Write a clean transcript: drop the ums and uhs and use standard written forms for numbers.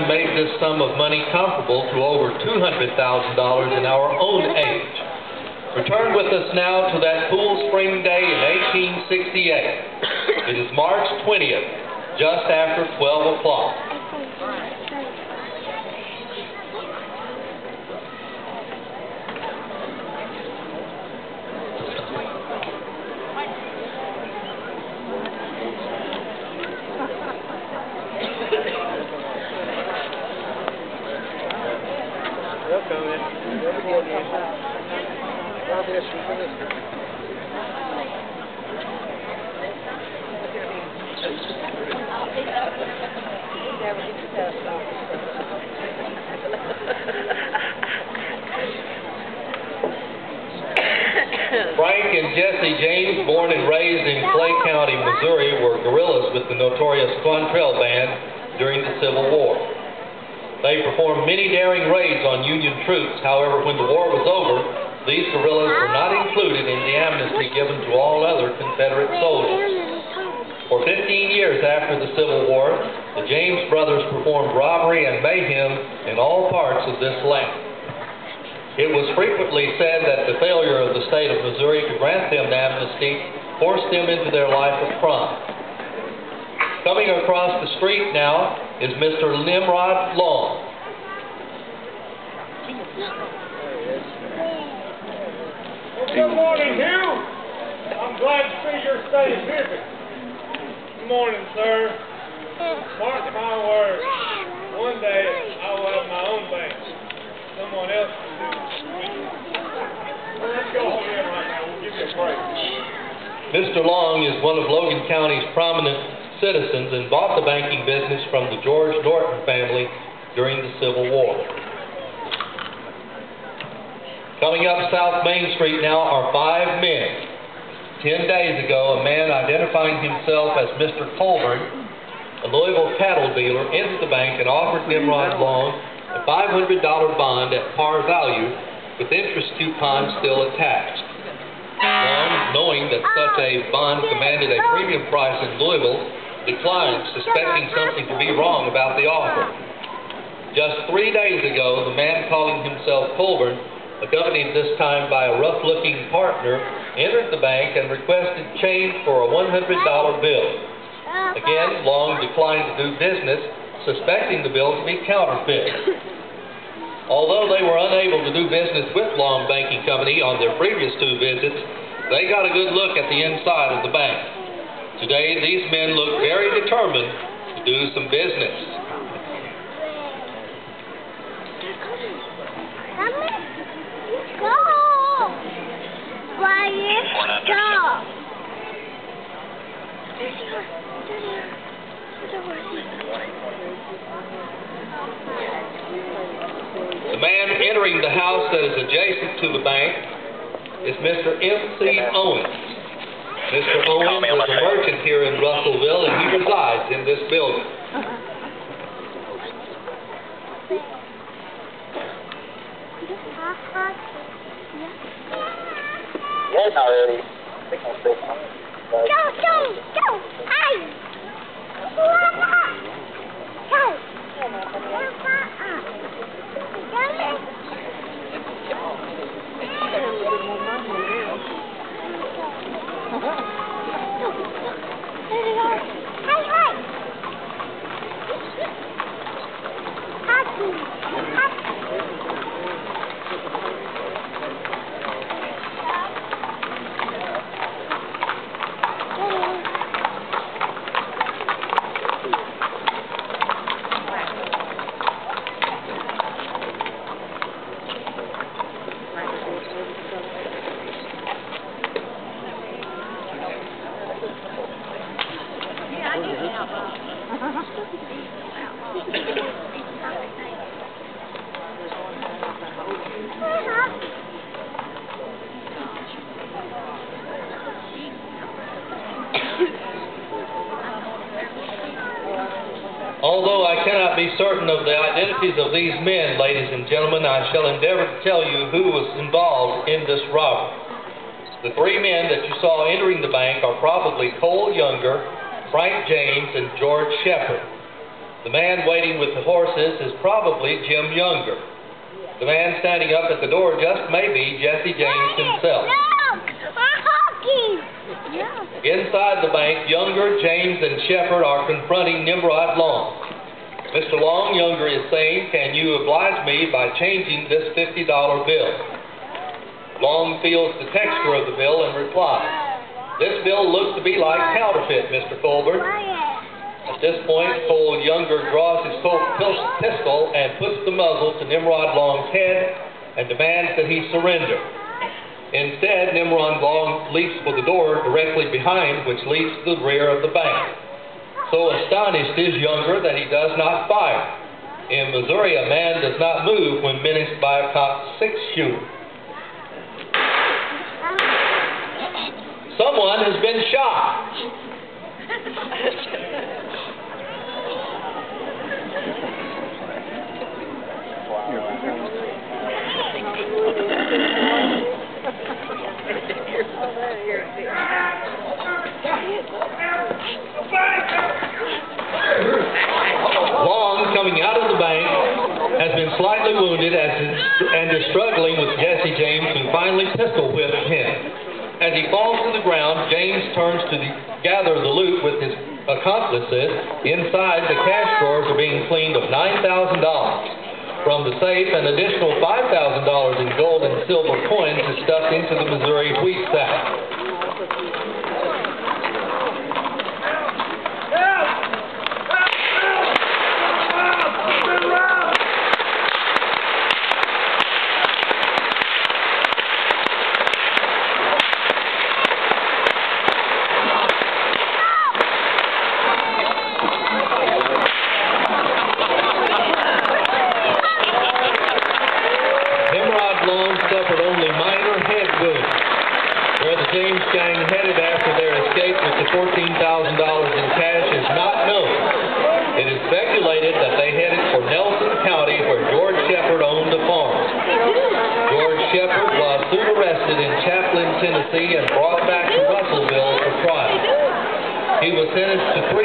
time made this sum of money comparable to over $200,000 in our own age. Return with us now to that cool spring day in 1868. It is March 20th, just after 12 o'clock. Frank and Jesse James, born and raised in Clay County, Missouri, were guerrillas with the notorious Quantrell Band during the Civil War. They performed many daring raids on Union troops. However, when the war was over, these guerrillas were not included in the amnesty given to all other Confederate soldiers. For 15 years after the Civil War, the James brothers performed robbery and mayhem in all parts of this land. It was frequently said that the failure of the state of Missouri to grant them amnesty forced them into their life of crime. Coming across the street now is Mr. Nimrod Long. Good morning, Hugh. I'm glad to see you're staying busy. Good morning, sir. Mark my words. One day I will have my own bank. Someone else can do it. Well, let's go home in right now. We'll give you a break. Mr. Long is one of Logan County's prominent citizens and bought the banking business from the George Norton family during the Civil War. Coming up South Main Street now are 5 men. 10 days ago, a man identifying himself as Mr. Colburn, a Louisville cattle dealer, entered the bank and offered Nimrod Long a $500 bond at par value with interest coupons still attached. Long, knowing that such a bond commanded a premium price in Louisville, declined, suspecting something to be wrong about the offer. Just 3 days ago, the man calling himself Colburn, accompanied this time by a rough-looking partner, entered the bank and requested change for a $100 bill. Again, Long declined to do business, suspecting the bill to be counterfeit. Although they were unable to do business with Long Banking Company on their previous 2 visits, they got a good look at the inside of the bank. Today, these men look very determined to do some business. The man entering the house that is adjacent to the bank is Mr. M.C. Owens. Mr. Owens is a merchant here in Russellville, and he resides in this building. Yes, already. Go! Hey! Go! Although I cannot be certain of the identities of these men, ladies and gentlemen, I shall endeavor to tell you who was involved in this robbery. The 3 men that you saw entering the bank are probably Cole Younger, Frank James, and George Shepard. The man waiting with the horses is probably Jim Younger. The man standing up at the door just may be Jesse James himself. Inside the bank, Younger, James, and Shepherd are confronting Nimrod Long. Mr. Long, Younger is saying, "Can you oblige me by changing this $50 bill?" Long feels the texture of the bill and replies, "This bill looks to be like counterfeit, Mr. Colbert." At this point, Cole Younger draws his Colt pistol and puts the muzzle to Nimrod Long's head and demands that he surrender. Instead, Nimrod Long leaps for the door directly behind, which leads to the rear of the bank. So astonished is Younger that he does not fire. In Missouri, a man does not move when menaced by a cop's six-shooter. Someone has been shot. Long, coming out of the bank, has been slightly wounded and is struggling with Jesse James, who finally pistol whips him. As he falls to the ground, James turns to gather the loot with his accomplices. Inside, the cash drawers are being cleaned of $9,000. From the safe, an additional $5,000 in gold and silver coins is stuffed into the Missouri wheat sack. Suffered only minor head wounds. Where the James gang headed after their escape with the $14,000 in cash is not known. It is speculated that they headed for Nelson County, where George Shepherd owned a farm. George Shepherd was soon arrested in Chaplin, Tennessee, and brought back to Russellville for trial. He was sentenced to 3